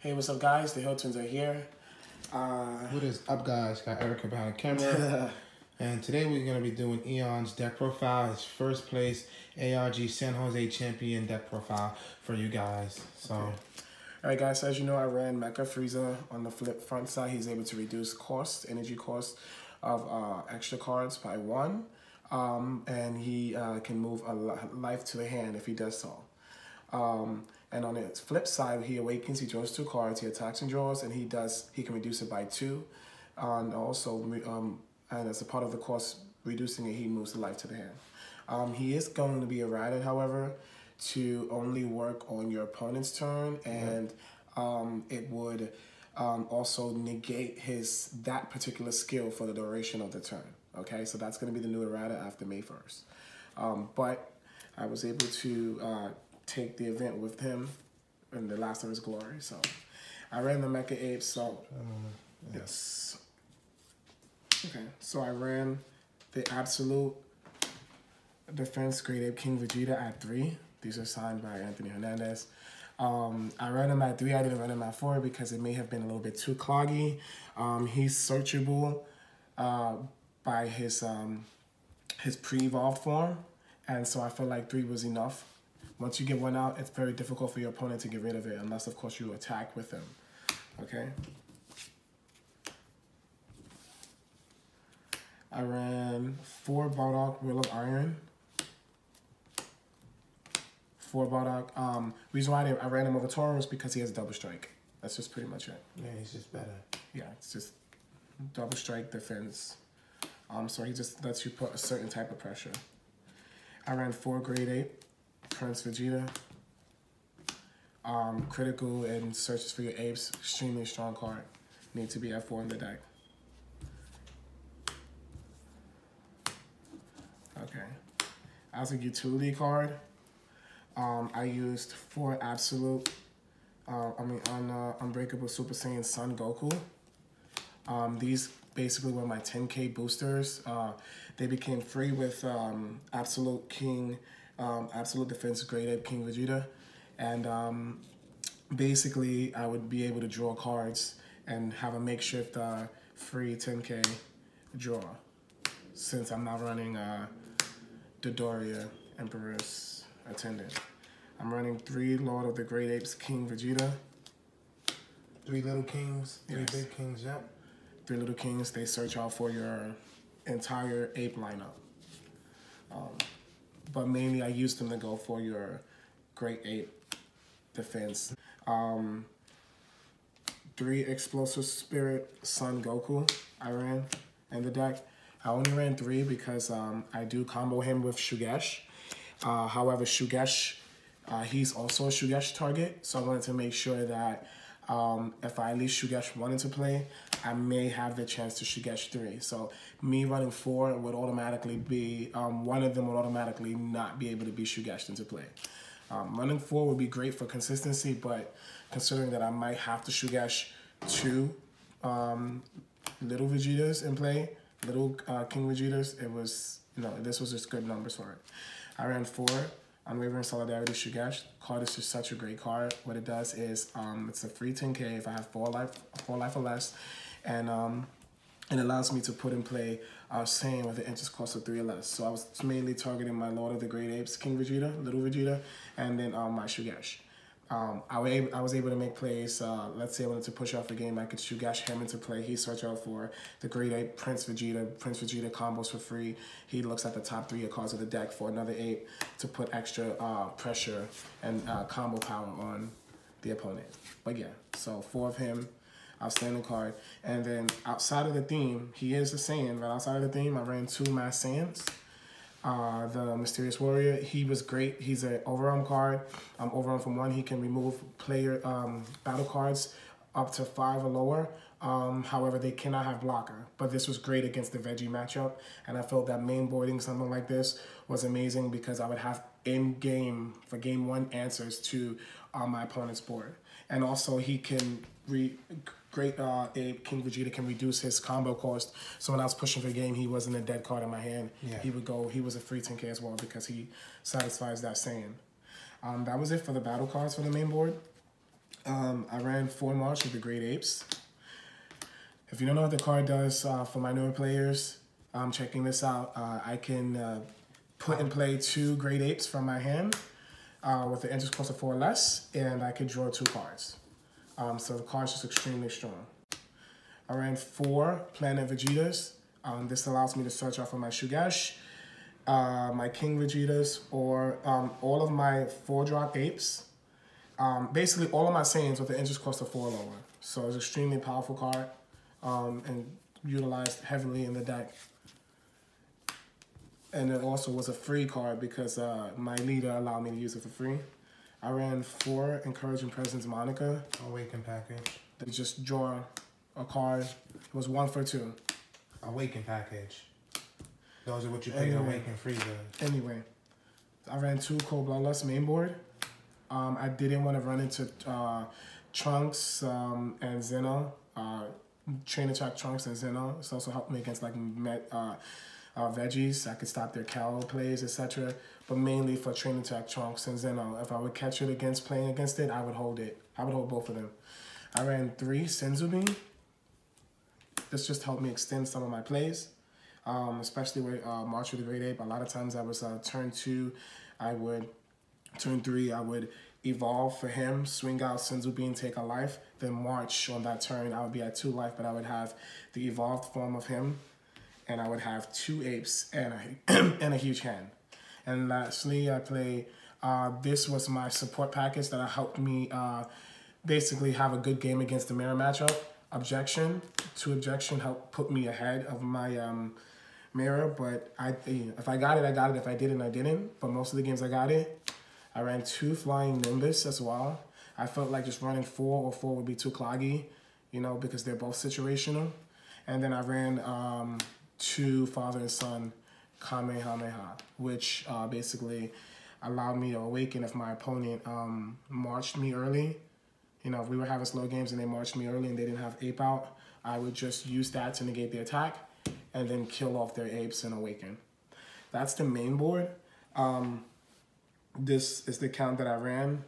Hey, what's up, guys? The TheHillTwins are here. What is up, guys? Got Erica behind the camera. And today we're going to be doing Eon's deck profile, his first place ARG San Jose champion deck profile for you guys. So, Alright, guys, so as you know, I ran Mecha Frieza on the front side. He's able to reduce energy cost of extra cards by 1. And he can move a life to the hand if he does so. And on the flip side, he awakens, he draws 2 cards, he attacks and draws, and he can reduce it by 2. And also, and as a part of the cost reducing it, he moves the life to the hand. He is going to be errated, however, to only work on your opponent's turn, and it would also negate that particular skill for the duration of the turn. Okay, so that's going to be the new errata after May 1st. But I was able to take the event with him in the last of his glory. So I ran the Mecha Apes. So yes. Okay, so I ran the absolute defense Great Ape King Vegeta at 3. These are signed by Anthony Hernandez. I ran him at 3. I didn't run him at 4 because it may have been a little bit too cloggy. He's searchable by his pre-evolved form, and so I feel like 3 was enough. Once you get 1 out, it's very difficult for your opponent to get rid of it, unless, of course, you attack with him. Okay? I ran 4 Bardock Will of Iron. 4 Bardock. Reason why I ran him over Toro is because he has double strike. That's just pretty much it. yeah, he's just better. Yeah, it's just double strike defense. So he just lets you put a certain type of pressure. I ran 4 Great Ape. Prince Vegeta, critical and searches for your apes, extremely strong card. Need to be at 4 in the deck. Okay. As a utility card, I used 4 absolute, Unbreakable Super Saiyan Son Goku. These basically were my 10K boosters. They became free with Absolute King, Absolute Defense Great Ape King Vegeta, and basically I would be able to draw cards and have a makeshift free 10K draw, since I'm not running Dodoria Emperor's Attendant. I'm running 3 Lord of the Great Apes King Vegeta. 3 little kings, 3 Yes. big kings, yep. 3 little kings, they search out for your entire ape lineup. But mainly I used them to go for your Great Ape defense. 3 Explosive Spirit Son Goku I ran in the deck. I only ran 3 because I do combo him with Shugesh. However, Shugesh, he's also a Shugesh target, so I wanted to make sure that if I at least Shugesh 1 into play, I may have the chance to Shugesh 3. So me running 4 would automatically be, one of them would automatically not be able to be Shugeshed into play. Running 4 would be great for consistency, but considering that I might have to Shugesh 2 little Vegetas in play, little King Vegetas, it was, this was just good numbers for it. I ran 4. Unwavering Solidarity Shugesh. Card is just such a great card. What it does is it's a free 10K if I have 4 life or less, and it allows me to put in play Saiyan with an interest cost of 3 or less. So I was mainly targeting my Lord of the Great Apes, King Vegeta, Little Vegeta, and then my Shugesh. I was able to make plays. Let's say I wanted to push off the game, I could Shugesh him into play. He search out for the Great Ape, Prince Vegeta combos for free. He looks at the top 3 cards of the deck for another ape to put extra pressure and combo power on the opponent. But yeah, so 4 of him, outstanding card. And then outside of the theme, he is a Saiyan, but outside of the theme, I ran 2 Mass Saiyans. The Mysterious Warrior, he was great. He's an overarm card. Overarm from 1, he can remove player battle cards up to 5 or lower. However, they cannot have blocker. But this was great against the Veggie matchup, and I felt that main boarding something like this was amazing because I would have in-game, for game 1, answers to my opponent's board. And also, he can Great Ape King Vegeta can reduce his combo cost. So when I was pushing for game, he wasn't a dead card in my hand. Yeah. He was a free 10K as well because he satisfies that Saiyan. That was it for the battle cards for the main board. I ran 4 March with the Great Apes. If you don't know what the card does for my newer players, checking this out, I can put and play 2 Great Apes from my hand with the interest cost of 4 or less, and I could draw 2 cards. So the card's just extremely strong. I ran 4 Planet Vegetas. This allows me to search out for my Shugesh, my King Vegetas, or all of my 4-drop apes. Basically all of my Saiyans with the interest cost of 4 or lower. So it's an extremely powerful card and utilized heavily in the deck. And it also was a free card because my leader allowed me to use it for free. I ran 4 Encouraging Presence Monica. Awaken package. They just draw a card. It was 1 for 2. Awaken package. Those are what you pay to Awaken Frieza. Anyway, I ran 2 Cold Bloodlust main board. I didn't want to run into Trunks and Zeno. Train attack Trunks and Zeno. It's also helped me against like veggies. I could stop their Cal plays, etc. But mainly for train attack Trunks and Zeno. If I would catch it against playing against it, I would hold it. I would hold both of them. I ran 3 Senzu. This just helped me extend some of my plays, especially with March with the Great Ape. A lot of times I was turn 2, turn 3, I would evolve for him, swing out Senzu Bean, take a life, then March on that turn. I would be at 2 life, but I would have the evolved form of him, and I would have 2 apes and a huge hand. And lastly, I play, this was my support package that helped me basically have a good game against the mirror matchup. Objection, 2 objection helped put me ahead of my mirror, but if I got it, I got it. If I didn't, I didn't. But most of the games I got it. I ran 2 Flying Nimbus as well. I felt like just running 4 or 4 would be too cloggy, you know, because they're both situational. And then I ran 2 Father and Son Kamehameha, which basically allowed me to awaken if my opponent marched me early. You know, if we were having slow games and they marched me early and they didn't have ape out, I would just use that to negate the attack and then kill off their apes and awaken. That's the main board. This is the count that I ran.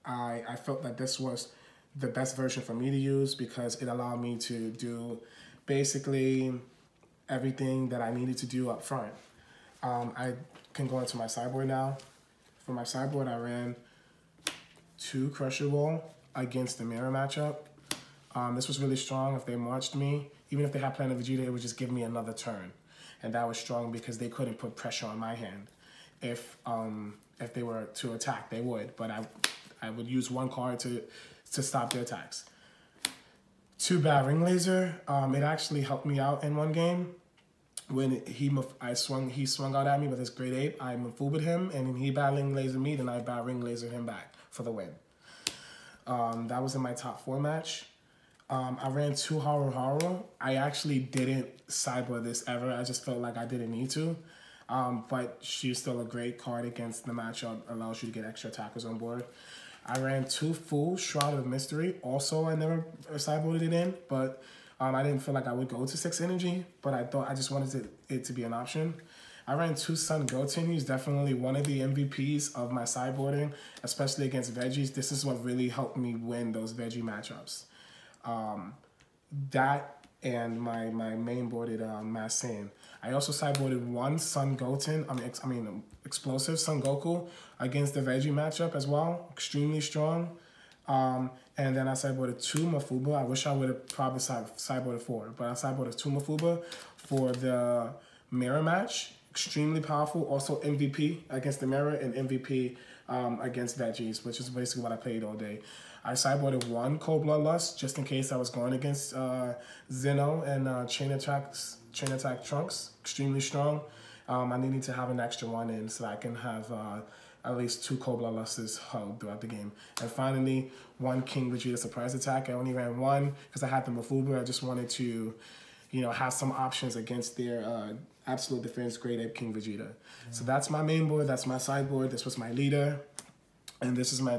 I felt that this was the best version for me to use because it allowed me to do basically everything that I needed to do up front. I can go into my sideboard now. For my sideboard, I ran 2 Crushable against the mirror matchup. This was really strong. If they marched me, even if they had Planet Vegeta, it would just give me another turn. And that was strong because they couldn't put pressure on my hand. If they were to attack, they would. But I would use 1 card to stop their attacks. 2 Bad Ring Laser. It actually helped me out in 1 game. When he swung out at me with his Great Ape, I Mafubaed him, and he Bad Ring Lasered me, then I Bad Ring Lasered him back for the win. That was in my top 4 match. I ran 2 Haru. I actually didn't sideboard this ever. I just felt like I didn't need to. But she's still a great card against the matchup. Allows you to get extra attackers on board. I ran 2 Full Shroud of Mystery. Also, I never sideboarded it in, but I didn't feel like I would go to 6 energy, but I just wanted it to be an option. I ran 2 Sun Goten. He's definitely one of the MVPs of my sideboarding, especially against veggies. This is what really helped me win those veggie matchups. That and my main boarded Mass Saiyan. I also sideboarded 1 Sun Goten, Explosive Son Goku against the veggie matchup as well. Extremely strong. And then I sideboarded 2 Mafuba. I wish I would have probably sideboarded 4, but I sideboarded 2 Mafuba for the mirror match. Extremely powerful. Also MVP against the mirror and MVP against veggies, which is basically what I played all day. I sideboarded 1 Cold Bloodlust just in case I was going against Zeno and Chain Attack Trunks. Extremely strong. I needed to have an extra 1 in so I can have at least 2 Cold Bloodlusts held throughout the game. And finally, 1 King Vegeta Surprise Attack. I only ran 1 because I had the Mafuba. I just wanted to, you know, have some options against their Absolute Defense Great Ape King Vegeta. So that's my main board. That's my sideboard. This was my leader. And this is my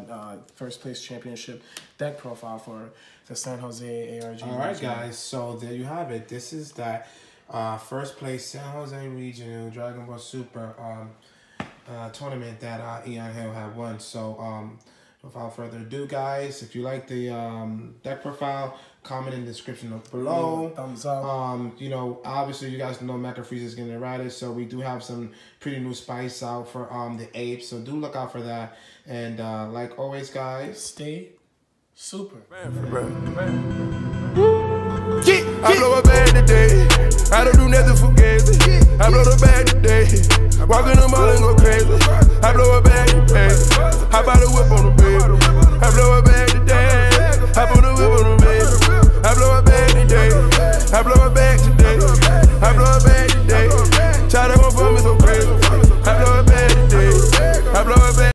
first place championship deck profile for the San Jose ARG. All right, guys. So there you have it. This is that first place San Jose Regional Dragon Ball Super tournament that Eon Hills had won. So Without further ado, guys, if you like the deck profile, comment in the description below. Thumbs up. You know, obviously you guys know Mecha Frieza is getting errated, so we do have some pretty new spice out for the apes, so do look out for that. And like always, guys, stay super. I blow a bag today. I don't do nothing for games. I blow the bag today. Walking them all and go crazy. I blow a bag today. I buy the whip on the bed. I blow